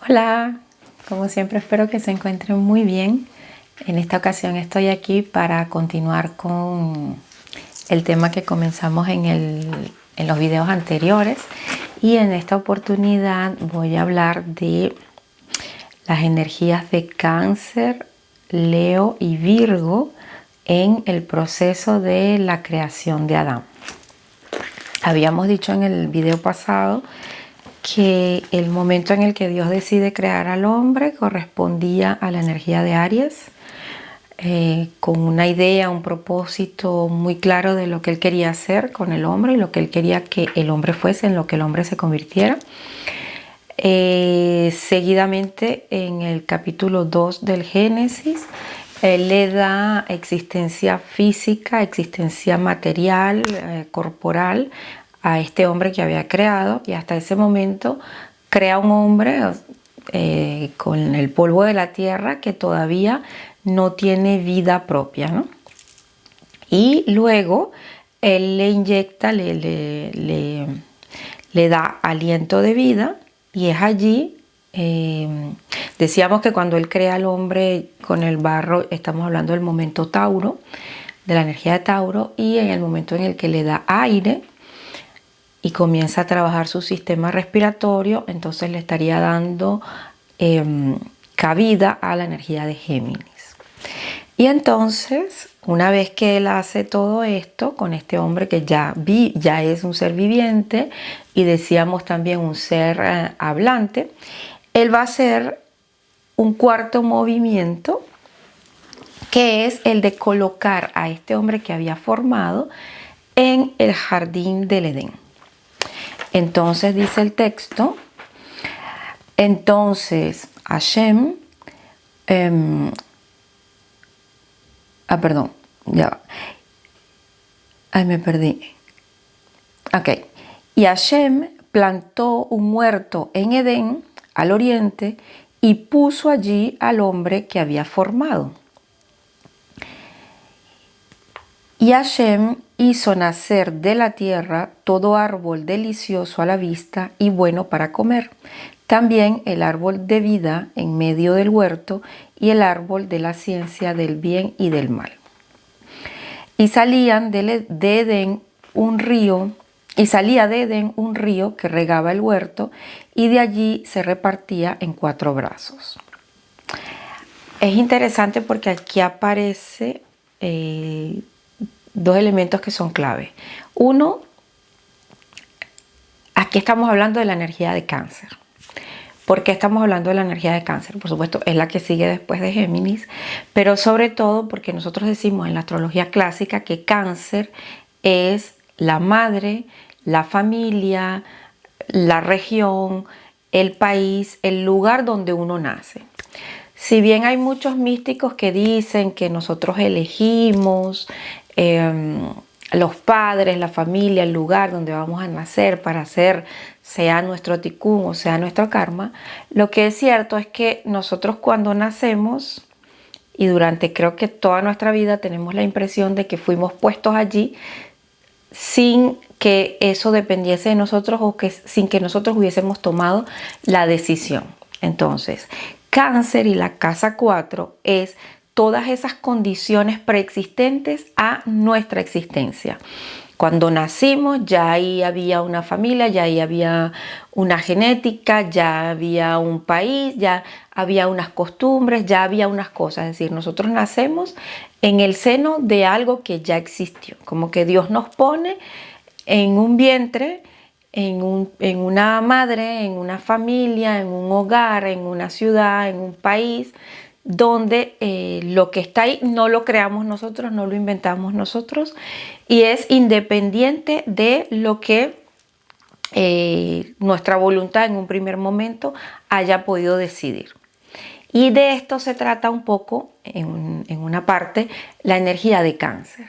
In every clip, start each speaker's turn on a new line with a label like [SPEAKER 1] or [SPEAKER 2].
[SPEAKER 1] Hola, como siempre espero que se encuentren muy bien. En esta ocasión estoy aquí para continuar con el tema que comenzamos en los videos anteriores, y en esta oportunidad voy a hablar de las energías de Cáncer, Leo y Virgo en el proceso de la creación de Adán. Habíamos dicho en el video pasado que el momento en el que Dios decide crear al hombre correspondía a la energía de Aries, con una idea, un propósito muy claro de lo que él quería hacer con el hombre y lo que él quería que el hombre fuese, en lo que el hombre se convirtiera. Seguidamente, en el capítulo 2 del Génesis, él le da existencia física, existencia material, corporal, a este hombre que había creado, y hasta ese momento crea un hombre con el polvo de la tierra que todavía no tiene vida propia, ¿no? Y luego él le inyecta, le da aliento de vida, y es allí, decíamos que cuando él crea al hombre con el barro, estamos hablando del momento Tauro, de la energía de Tauro, y en el momento en el que le da aire y comienza a trabajar su sistema respiratorio, entonces le estaría dando cabida a la energía de Géminis. Y entonces, una vez que él hace todo esto con este hombre que ya es un ser viviente, y decíamos también un ser hablante, él va a hacer un cuarto movimiento, que es el de colocar a este hombre que había formado en el jardín del Edén. Entonces dice el texto: entonces Hashem, perdón, ya va. Ay, me perdí. Ok. Y Hashem plantó un huerto en Edén, al oriente, y puso allí al hombre que había formado. Y Hashem hizo nacer de la tierra todo árbol delicioso a la vista y bueno para comer, también el árbol de vida en medio del huerto y el árbol de la ciencia del bien y del mal. Y salía de Edén un río que regaba el huerto, y de allí se repartía en 4 brazos. Es interesante porque aquí aparece dos elementos que son clave. Uno, aquí estamos hablando de la energía de Cáncer. ¿Por qué estamos hablando de la energía de Cáncer? Por supuesto, es la que sigue después de Géminis, pero sobre todo porque nosotros decimos en la astrología clásica que Cáncer es la madre, la familia, la región, el país, el lugar donde uno nace. Si bien hay muchos místicos que dicen que nosotros elegimos los padres, la familia, el lugar donde vamos a nacer para hacer, sea nuestro tikkun o sea nuestro karma, lo que es cierto es que nosotros cuando nacemos, y durante creo que toda nuestra vida, tenemos la impresión de que fuimos puestos allí sin que eso dependiese de nosotros, o que sin que nosotros hubiésemos tomado la decisión. Entonces, Cáncer y la casa 4 es todas esas condiciones preexistentes a nuestra existencia. Cuando nacimos ya ahí había una familia, ya ahí había una genética, ya había un país, ya había unas costumbres, ya había unas cosas. Es decir, nosotros nacemos en el seno de algo que ya existió. Como que Dios nos pone en un vientre, en una madre, en una familia, en un hogar, en una ciudad, en un país, donde lo que está ahí no lo creamos nosotros, no lo inventamos nosotros, y es independiente de lo que nuestra voluntad en un primer momento haya podido decidir. Y de esto se trata un poco, en una parte, la energía de Cáncer.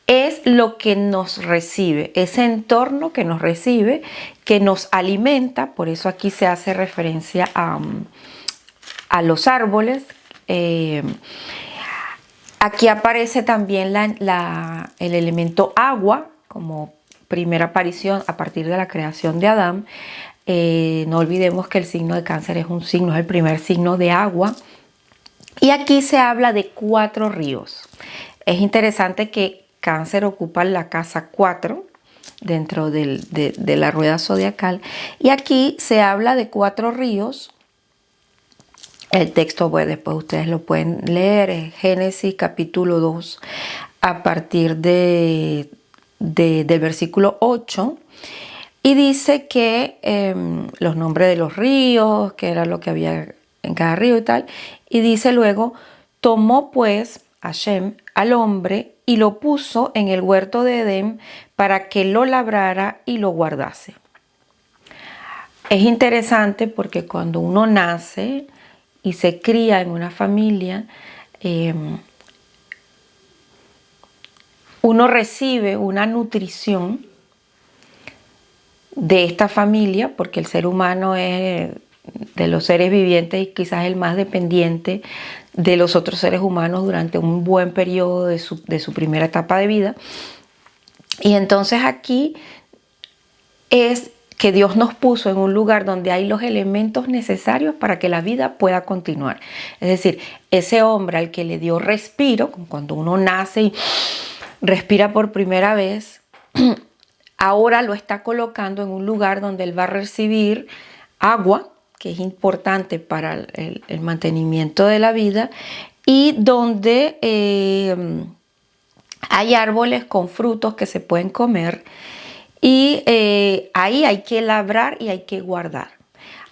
[SPEAKER 1] Es lo que nos recibe, ese entorno que nos recibe, que nos alimenta. Por eso aquí se hace referencia a los árboles. Aquí aparece también el elemento agua como primera aparición a partir de la creación de Adán. No olvidemos que el signo de Cáncer es el primer signo de agua. Y aquí se habla de 4 ríos. Es interesante que Cáncer ocupa la casa 4 dentro de la rueda zodiacal. Y aquí se habla de 4 ríos. El texto, pues, después ustedes lo pueden leer, es Génesis capítulo 2, a partir del versículo 8. Y dice que los nombres de los ríos, que era lo que había en cada río y tal. Y dice luego, tomó pues Hashem al hombre y lo puso en el huerto de Edén para que lo labrara y lo guardase. Es interesante porque cuando uno nace y se cría en una familia, uno recibe una nutrición de esta familia, porque el ser humano es de los seres vivientes y quizás el más dependiente de los otros seres humanos durante un buen periodo de su primera etapa de vida. Y entonces aquí es que Dios nos puso en un lugar donde hay los elementos necesarios para que la vida pueda continuar. Es decir, ese hombre al que le dio respiro, como cuando uno nace y respira por primera vez, ahora lo está colocando en un lugar donde él va a recibir agua, que es importante para el mantenimiento de la vida, y donde hay árboles con frutos que se pueden comer, y ahí hay que labrar y hay que guardar.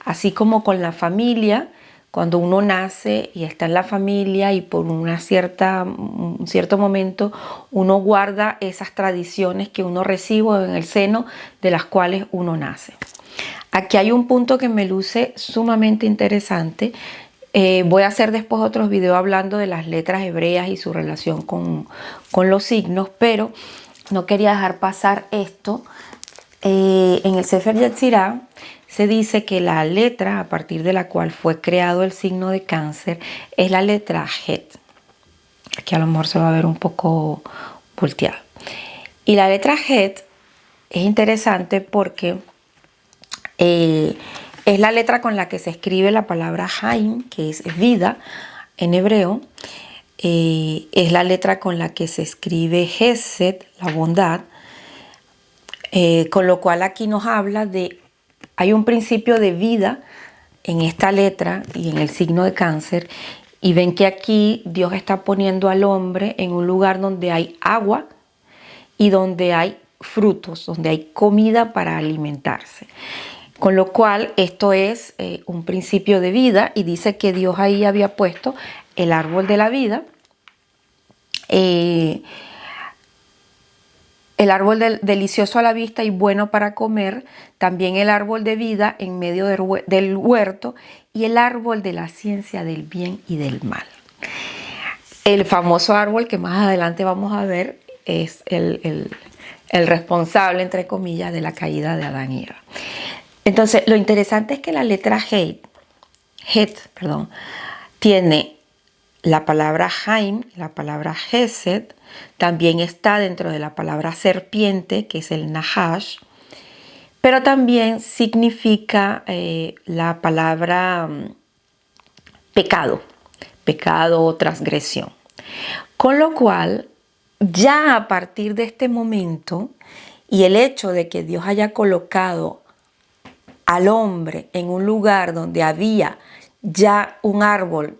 [SPEAKER 1] Así como con la familia, cuando uno nace y está en la familia y por un cierto momento uno guarda esas tradiciones que uno recibe en el seno de las cuales uno nace. Aquí hay un punto que me luce sumamente interesante. Voy a hacer después otros videos hablando de las letras hebreas y su relación con los signos, pero no quería dejar pasar esto. En el Sefer Yetzirah se dice que la letra a partir de la cual fue creado el signo de Cáncer es la letra Het. Aquí a lo mejor se va a ver un poco volteada. Y la letra Het es interesante porque es la letra con la que se escribe la palabra Haim, que es vida en hebreo. Es la letra con la que se escribe Hesed, la bondad. Con lo cual aquí nos habla de, hay un principio de vida en esta letra y en el signo de Cáncer, y ven que aquí Dios está poniendo al hombre en un lugar donde hay agua y donde hay frutos, donde hay comida para alimentarse. Con lo cual esto es un principio de vida, y dice que Dios ahí había puesto el árbol de la vida, el árbol delicioso a la vista y bueno para comer, también el árbol de vida en medio del huerto, y el árbol de la ciencia del bien y del mal. El famoso árbol que más adelante vamos a ver es el responsable, entre comillas, de la caída de Adán y Eva. Entonces, lo interesante es que la letra Het, tiene la palabra Haim, la palabra Hesed, también está dentro de la palabra serpiente, que es el Nahash, pero también significa la palabra pecado o transgresión. Con lo cual, ya a partir de este momento, y el hecho de que Dios haya colocado al hombre en un lugar donde había ya un árbol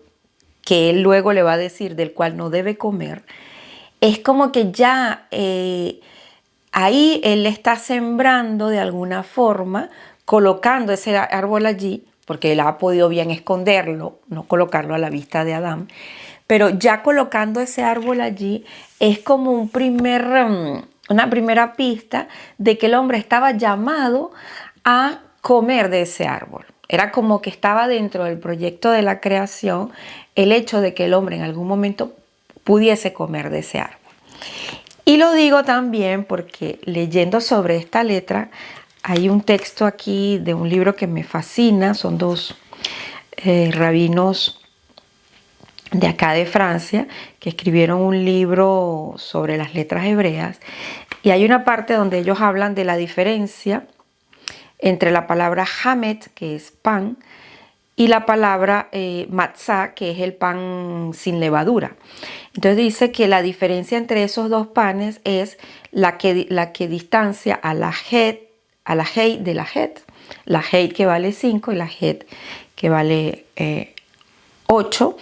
[SPEAKER 1] que él luego le va a decir del cual no debe comer, es como que ya ahí él está sembrando de alguna forma, colocando ese árbol allí, porque él ha podido bien esconderlo, no colocarlo a la vista de Adán, pero ya colocando ese árbol allí es como una primera pista de que el hombre estaba llamado a comer de ese árbol. Era como que estaba dentro del proyecto de la creación el hecho de que el hombre en algún momento pudiese comer de ese árbol. Y lo digo también porque leyendo sobre esta letra, hay un texto aquí de un libro que me fascina. Son dos rabinos de acá de Francia que escribieron un libro sobre las letras hebreas. Y hay una parte donde ellos hablan de la diferencia entre la palabra hamet, que es pan, y la palabra matzá, que es el pan sin levadura. Entonces dice que la diferencia entre esos dos panes es la que distancia a la hei de la het. La hei que vale 5 y la het que vale 8.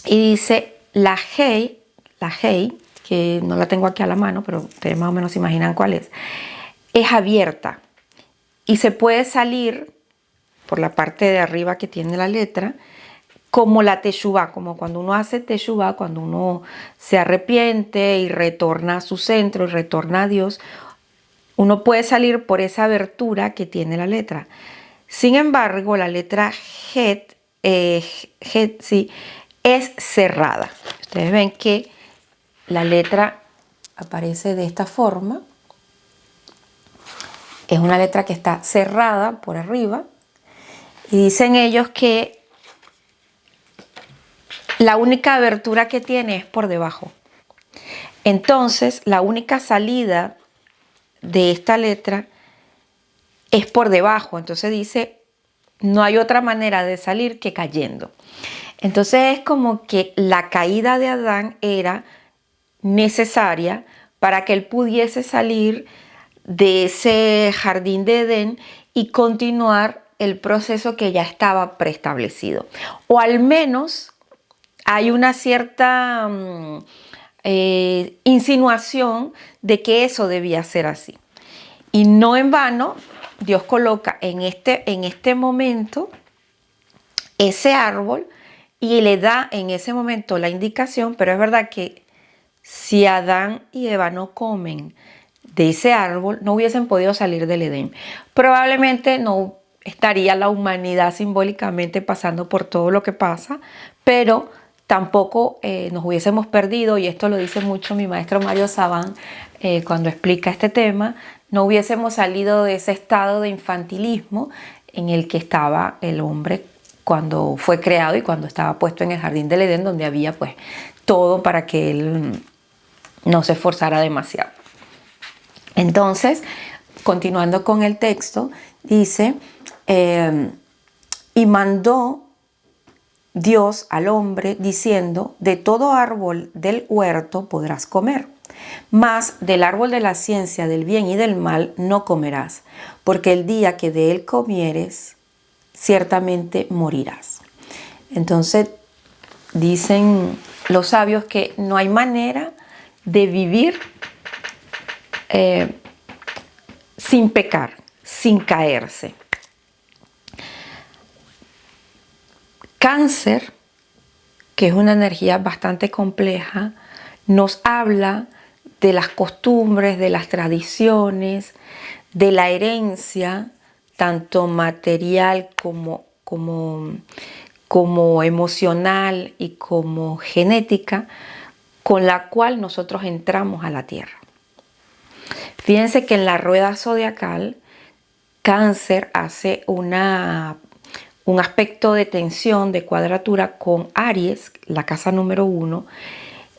[SPEAKER 1] Y dice la hei, que no la tengo aquí a la mano, pero ustedes más o menos se imaginan cuál es abierta y se puede salir por la parte de arriba que tiene la letra, como la teshuvá, como cuando uno hace teshuvá, cuando uno se arrepiente y retorna a su centro y retorna a Dios, uno puede salir por esa abertura que tiene la letra. Sin embargo, la letra het, sí, es cerrada. Ustedes ven que la letra aparece de esta forma. Es una letra que está cerrada por arriba. Y dicen ellos que la única abertura que tiene es por debajo. Entonces, la única salida de esta letra es por debajo. Entonces dice, no hay otra manera de salir que cayendo. Entonces es como que la caída de Adán era necesaria para que él pudiese salir de ese jardín de Edén y continuar el proceso que ya estaba preestablecido. O al menos hay una cierta insinuación de que eso debía ser así. Y no en vano, Dios coloca en este momento ese árbol y le da en ese momento la indicación, pero es verdad que si Adán y Eva no comen de ese árbol, no hubiesen podido salir del Edén. Probablemente no estaría la humanidad simbólicamente pasando por todo lo que pasa, pero tampoco nos hubiésemos perdido, y esto lo dice mucho mi maestro Mario Sabán cuando explica este tema, no hubiésemos salido de ese estado de infantilismo en el que estaba el hombre cuando fue creado y cuando estaba puesto en el jardín del Edén, donde había pues todo para que él no se esforzara demasiado. Entonces, continuando con el texto, dice, y mandó Dios al hombre diciendo, de todo árbol del huerto podrás comer, mas del árbol de la ciencia del bien y del mal no comerás, porque el día que de él comieres, ciertamente morirás. Entonces, dicen los sabios que no hay manera de vivir sin pecar, sin caerse. Cáncer, que es una energía bastante compleja, nos habla de las costumbres, de las tradiciones, de la herencia, tanto material como emocional y como genética, con la cual nosotros entramos a la Tierra. Fíjense que en la rueda zodiacal, Cáncer hace un aspecto de tensión, de cuadratura con Aries, la casa número 1,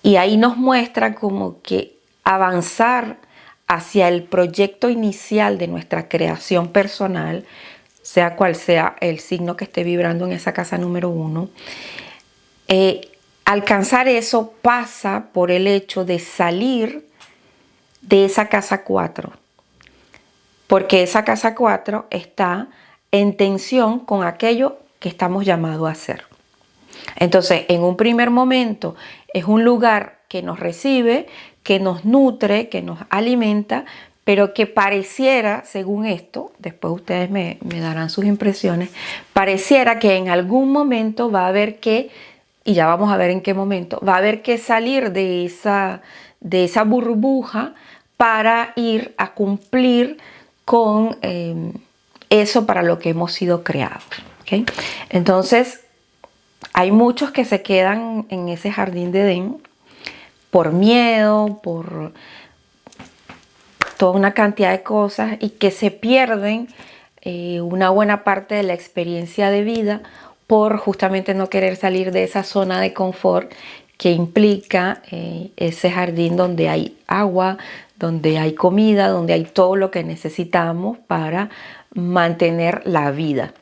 [SPEAKER 1] y ahí nos muestra como que avanzar hacia el proyecto inicial de nuestra creación personal, sea cual sea el signo que esté vibrando en esa casa número 1, alcanzar eso pasa por el hecho de salir de esa casa 4, porque esa casa 4 está en tensión con aquello que estamos llamados a hacer. Entonces, en un primer momento es un lugar que nos recibe, que nos nutre, que nos alimenta, pero que pareciera, según esto, después ustedes me darán sus impresiones, pareciera que en algún momento va a haber que, y ya vamos a ver en qué momento, va a haber que salir de esa burbuja para ir a cumplir con eso para lo que hemos sido creados. ¿Okay? Entonces, hay muchos que se quedan en ese jardín de Edén por miedo, por toda una cantidad de cosas, y que se pierden una buena parte de la experiencia de vida por justamente no querer salir de esa zona de confort que implica ese jardín donde hay agua, donde hay comida, donde hay todo lo que necesitamos para mantener la vida.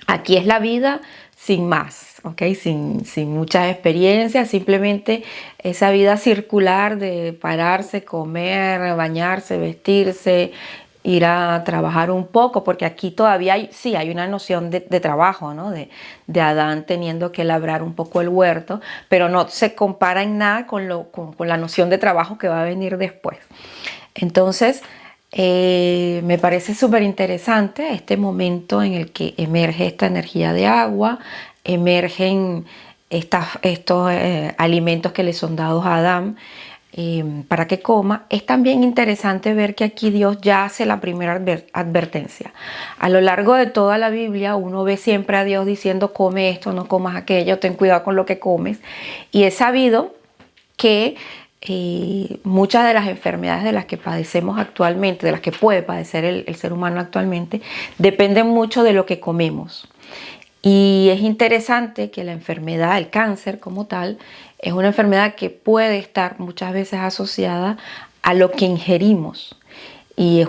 [SPEAKER 1] Aquí es la vida sin más, ¿ok? Sin muchas experiencias, simplemente esa vida circular de pararse, comer, bañarse, vestirse, ir a trabajar un poco, porque aquí todavía hay una noción de trabajo, ¿no? De Adán teniendo que labrar un poco el huerto, pero no se compara en nada con la noción de trabajo que va a venir después. Entonces, me parece súper interesante este momento en el que emerge esta energía de agua, emergen estos alimentos que le son dados a Adán para que coma. Es también interesante ver que aquí Dios ya hace la primera advertencia. A lo largo de toda la Biblia uno ve siempre a Dios diciendo come esto, no comas aquello, ten cuidado con lo que comes. Y es sabido que muchas de las enfermedades de las que padecemos actualmente, de las que puede padecer el ser humano actualmente, dependen mucho de lo que comemos. Y es interesante que la enfermedad, el cáncer como tal, es una enfermedad que puede estar muchas veces asociada a lo que ingerimos. Y es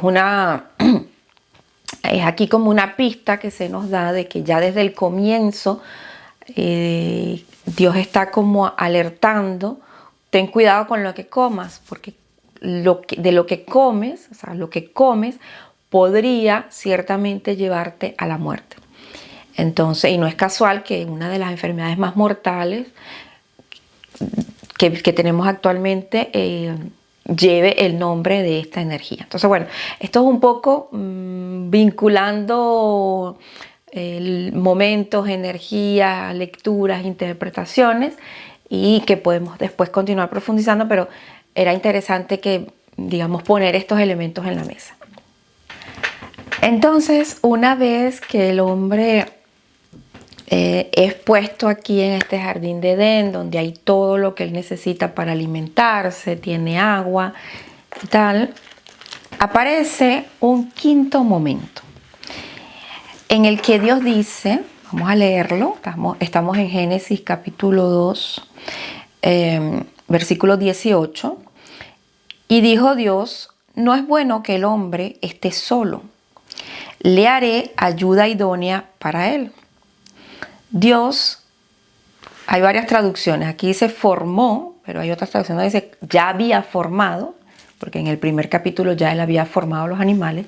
[SPEAKER 1] aquí como una pista que se nos da de que ya desde el comienzo Dios está como alertando: ten cuidado con lo que comas, porque de lo que comes, o sea, lo que comes podría ciertamente llevarte a la muerte. Entonces, y no es casual que una de las enfermedades más mortales que tenemos actualmente lleve el nombre de esta energía. Entonces, bueno, esto es un poco vinculando momentos, energías, lecturas, interpretaciones, y que podemos después continuar profundizando, pero era interesante que, digamos, poner estos elementos en la mesa. Entonces, una vez que el hombre es puesto aquí en este jardín de Edén, donde hay todo lo que él necesita para alimentarse, tiene agua y tal, aparece un quinto momento en el que Dios dice, vamos a leerlo, estamos en Génesis capítulo 2, versículo 18, y dijo Dios: no es bueno que el hombre esté solo, le haré ayuda idónea para él. Dios, hay varias traducciones, aquí dice formó, pero hay otras traducciones que dice ya había formado, porque en el primer capítulo ya él había formado los animales.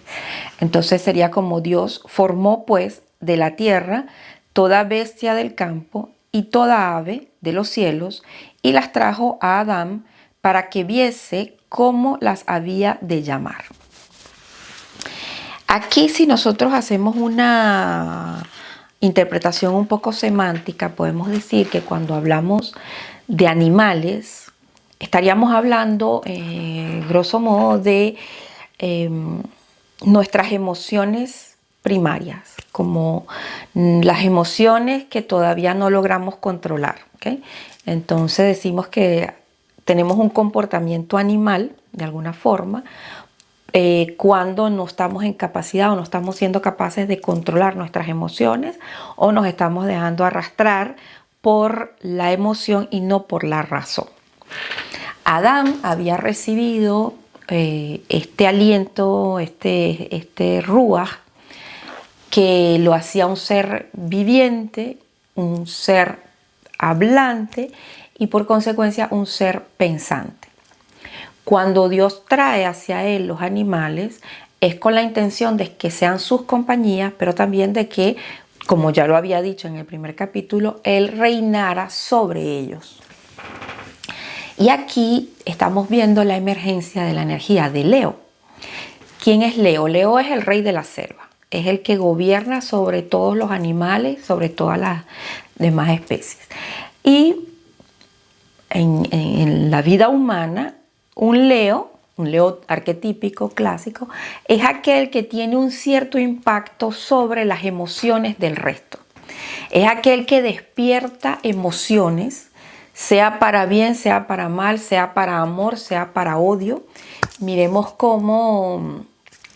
[SPEAKER 1] Entonces sería como Dios formó pues de la tierra toda bestia del campo y toda ave de los cielos, y las trajo a Adán para que viese cómo las había de llamar. Aquí, si nosotros hacemos una interpretación un poco semántica, podemos decir que cuando hablamos de animales, estaríamos hablando, grosso modo, de nuestras emociones primarias, como las emociones que todavía no logramos controlar, ¿okay? Entonces decimos que tenemos un comportamiento animal, de alguna forma, cuando no estamos en capacidad o no estamos siendo capaces de controlar nuestras emociones, o nos estamos dejando arrastrar por la emoción y no por la razón. Adán había recibido este aliento, este ruaj, que lo hacía un ser viviente, un ser hablante y por consecuencia un ser pensante. Cuando Dios trae hacia él los animales, es con la intención de que sean sus compañías, pero también de que, como ya lo había dicho en el primer capítulo, él reinara sobre ellos. Y aquí estamos viendo la emergencia de la energía de Leo. ¿Quién es Leo? Leo es el rey de la selva. Es el que gobierna sobre todos los animales, sobre todas las demás especies. Y en la vida humana, un Leo arquetípico, clásico, es aquel que tiene un cierto impacto sobre las emociones del resto. Es aquel que despierta emociones, sea para bien, sea para mal, sea para amor, sea para odio. Miremos cómo,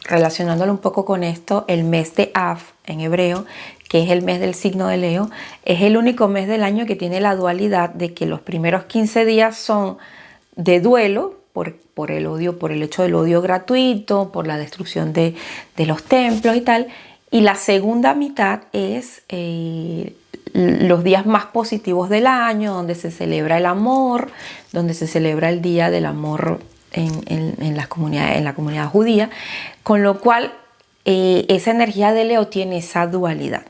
[SPEAKER 1] relacionándolo un poco con esto, el mes de Av en hebreo, que es el mes del signo de Leo, es el único mes del año que tiene la dualidad de que los primeros 15 días son de duelo por el odio, por el hecho del odio gratuito, por la destrucción de los templos y tal. Y la segunda mitad es los días más positivos del año, donde se celebra el amor, donde se celebra el Día del Amor en la comunidad judía, con lo cual esa energía de Leo tiene esa dualidad.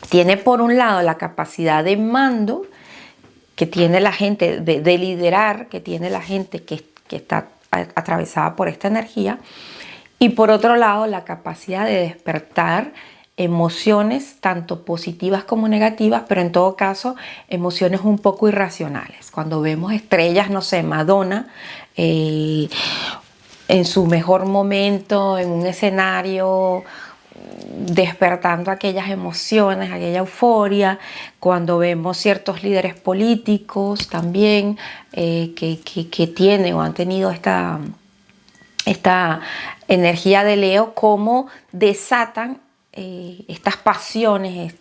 [SPEAKER 1] Tiene por un lado la capacidad de mando que tiene la gente, de liderar, que tiene la gente que está atravesada por esta energía, y por otro lado la capacidad de despertar emociones tanto positivas como negativas, pero en todo caso emociones un poco irracionales. Cuando vemos estrellas, no sé, Madonna en su mejor momento, en un escenario, despertando aquellas emociones, aquella euforia, cuando vemos ciertos líderes políticos también que tienen o han tenido esta energía de Leo, cómo desatan estas pasiones,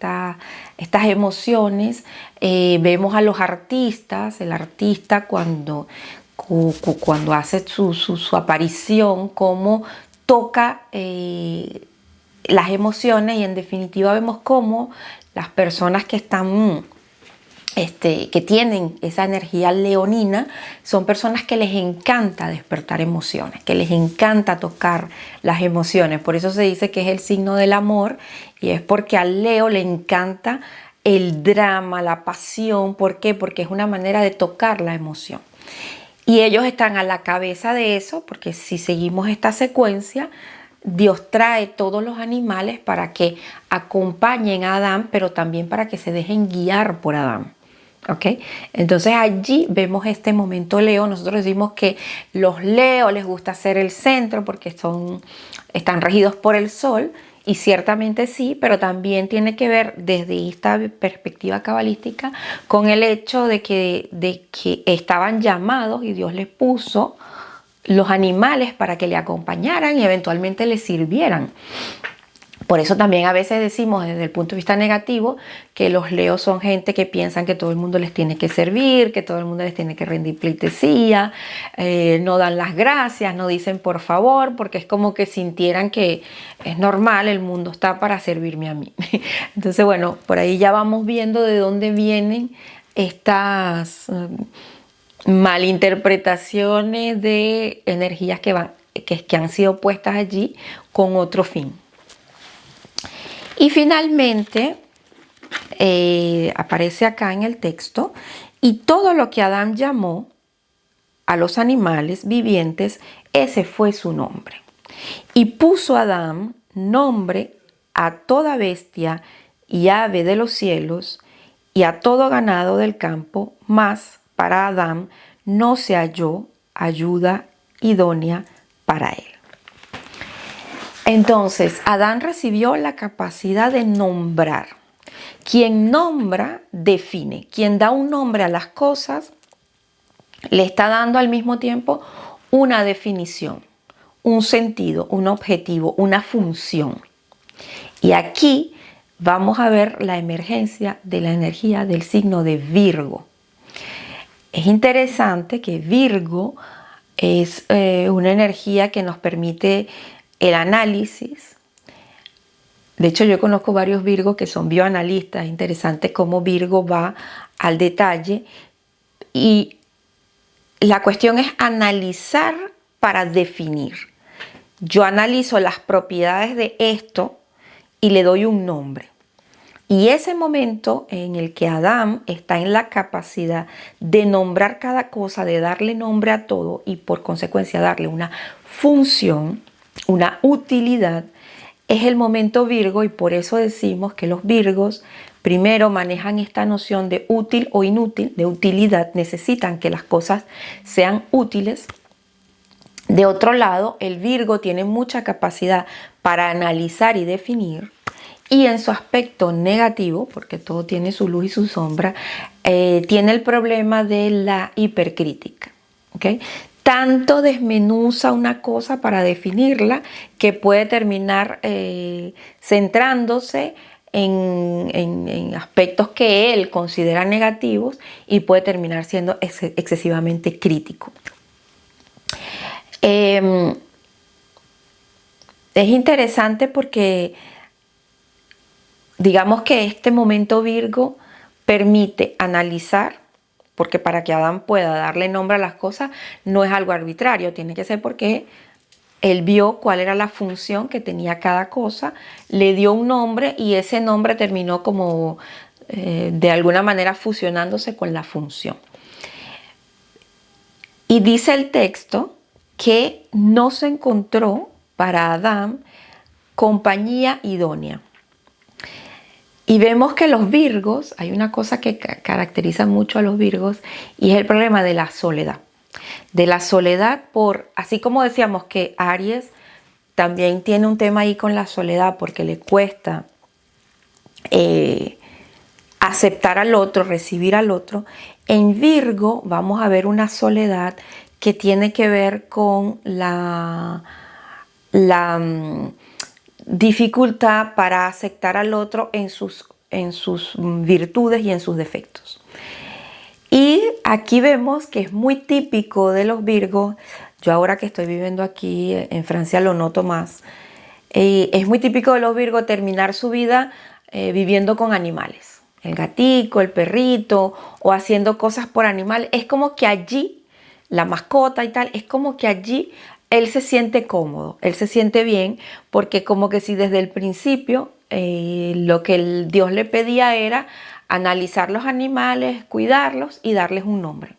[SPEAKER 1] estas emociones. Vemos a los artistas, el artista cuando hace su aparición, cómo toca las emociones, y en definitiva vemos cómo las personas que están que tienen esa energía leonina son personas que les encanta despertar emociones, que les encanta tocar las emociones. Por eso se dice que es el signo del amor, y es porque al Leo le encanta el drama, la pasión. ¿Por qué? Porque es una manera de tocar la emoción. Y ellos están a la cabeza de eso, porque si seguimos esta secuencia, Dios trae todos los animales para que acompañen a Adán, pero también para que se dejen guiar por Adán. ¿Ok? Entonces allí vemos este momento Leo. Nosotros decimos que los Leo les gusta ser el centro porque están regidos por el sol, y ciertamente sí, pero también tiene que ver desde esta perspectiva cabalística con el hecho de que estaban llamados y Dios les puso los animales para que le acompañaran y eventualmente le sirvieran. Por eso también a veces decimos desde el punto de vista negativo que los Leos son gente que piensan que todo el mundo les tiene que servir, que todo el mundo les tiene que rendir pleitesía, no dan las gracias, no dicen por favor, porque es como que sintieran que es normal, el mundo está para servirme a mí. Entonces, bueno, por ahí ya vamos viendo de dónde vienen estas malinterpretaciones de energías que han sido puestas allí con otro fin. Y finalmente aparece acá en el texto: y todo lo que Adán llamó a los animales vivientes, ese fue su nombre. Y puso Adán nombre a toda bestia y ave de los cielos y a todo ganado del campo, mas para Adán no se halló ayuda idónea para él. Entonces, Adán recibió la capacidad de nombrar. Quien nombra, define. Quien da un nombre a las cosas, le está dando al mismo tiempo una definición, un sentido, un objetivo, una función. Y aquí vamos a ver la emergencia de la energía del signo de Virgo. Es interesante que Virgo es una energía que nos permite el análisis. De hecho, yo conozco varios Virgos que son bioanalistas. Es interesante cómo Virgo va al detalle. Y la cuestión es analizar para definir. Yo analizo las propiedades de esto y le doy un nombre. Y ese momento en el que Adán está en la capacidad de nombrar cada cosa, de darle nombre a todo y por consecuencia darle una función, una utilidad, es el momento Virgo. Y por eso decimos que los Virgos primero manejan esta noción de útil o inútil, de utilidad. Necesitan que las cosas sean útiles. De otro lado, el Virgo tiene mucha capacidad para analizar y definir. Y en su aspecto negativo, porque todo tiene su luz y su sombra, tiene el problema de la hipercrítica. ¿Okay? Tanto desmenuza una cosa para definirla que puede terminar centrándose en aspectos que él considera negativos y puede terminar siendo excesivamente crítico. Es interesante porque digamos que este momento Virgo permite analizar, porque para que Adán pueda darle nombre a las cosas no es algo arbitrario, tiene que ser porque él vio cuál era la función que tenía cada cosa, le dio un nombre y ese nombre terminó como de alguna manera fusionándose con la función. Y dice el texto que no se encontró para Adán compañía idónea. Y vemos que los Virgos, hay una cosa que caracteriza mucho a los Virgos y es el problema de la soledad. De la soledad así como decíamos que Aries también tiene un tema ahí con la soledad porque le cuesta aceptar al otro, recibir al otro. En Virgo vamos a ver una soledad que tiene que ver con la dificultad para aceptar al otro en sus virtudes y en sus defectos. Y aquí vemos que es muy típico de los Virgos, yo ahora que estoy viviendo aquí en Francia lo noto más, es muy típico de los Virgos terminar su vida viviendo con animales, el gatico, el perrito o haciendo cosas por animales. Es como que allí, la mascota y tal, es como que allí él se siente cómodo, él se siente bien, porque como que si desde el principio lo que Dios le pedía era analizar los animales, cuidarlos y darles un nombre.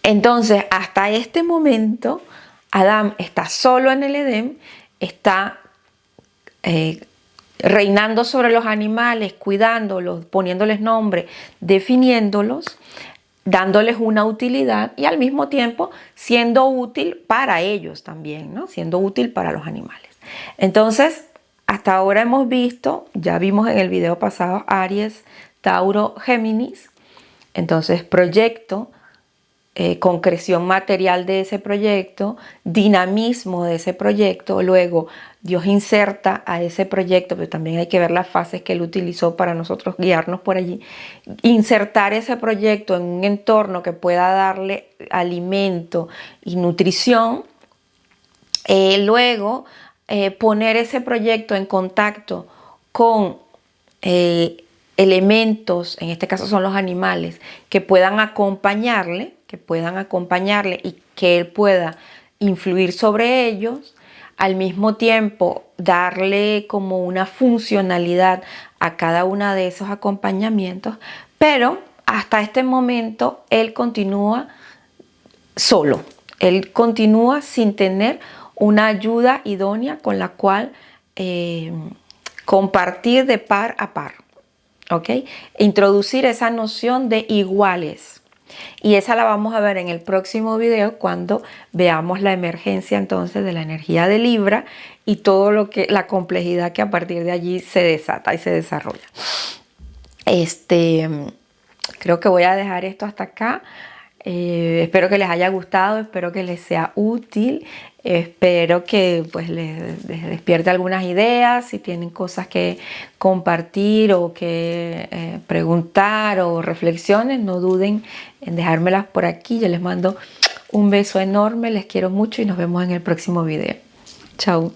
[SPEAKER 1] Entonces, hasta este momento, Adán está solo en el Edén, está reinando sobre los animales, cuidándolos, poniéndoles nombre, definiéndolos, dándoles una utilidad y al mismo tiempo siendo útil para ellos también, ¿no? Siendo útil para los animales. Entonces, hasta ahora hemos visto, ya vimos en el video pasado, Aries, Tauro, Géminis. Entonces, proyecto, concreción material de ese proyecto, dinamismo de ese proyecto. Luego, Dios inserta a ese proyecto, pero también hay que ver las fases que Él utilizó para nosotros guiarnos por allí. Insertar ese proyecto en un entorno que pueda darle alimento y nutrición. Luego, poner ese proyecto en contacto con elementos, en este caso son los animales, que puedan acompañarle y que él pueda influir sobre ellos, al mismo tiempo darle como una funcionalidad a cada uno de esos acompañamientos, pero hasta este momento él continúa solo, él continúa sin tener una ayuda idónea con la cual compartir de par a par, ¿ok? Introducir esa noción de iguales. Y esa la vamos a ver en el próximo video cuando veamos la emergencia entonces de la energía de Libra y todo lo que, la complejidad que a partir de allí se desata y se desarrolla. Creo que voy a dejar esto hasta acá. Espero que les haya gustado, espero que les sea útil, espero que pues les despierte algunas ideas, si tienen cosas que compartir o que preguntar o reflexiones, no duden en dejármelas por aquí. Yo les mando un beso enorme, les quiero mucho y nos vemos en el próximo video. Chao.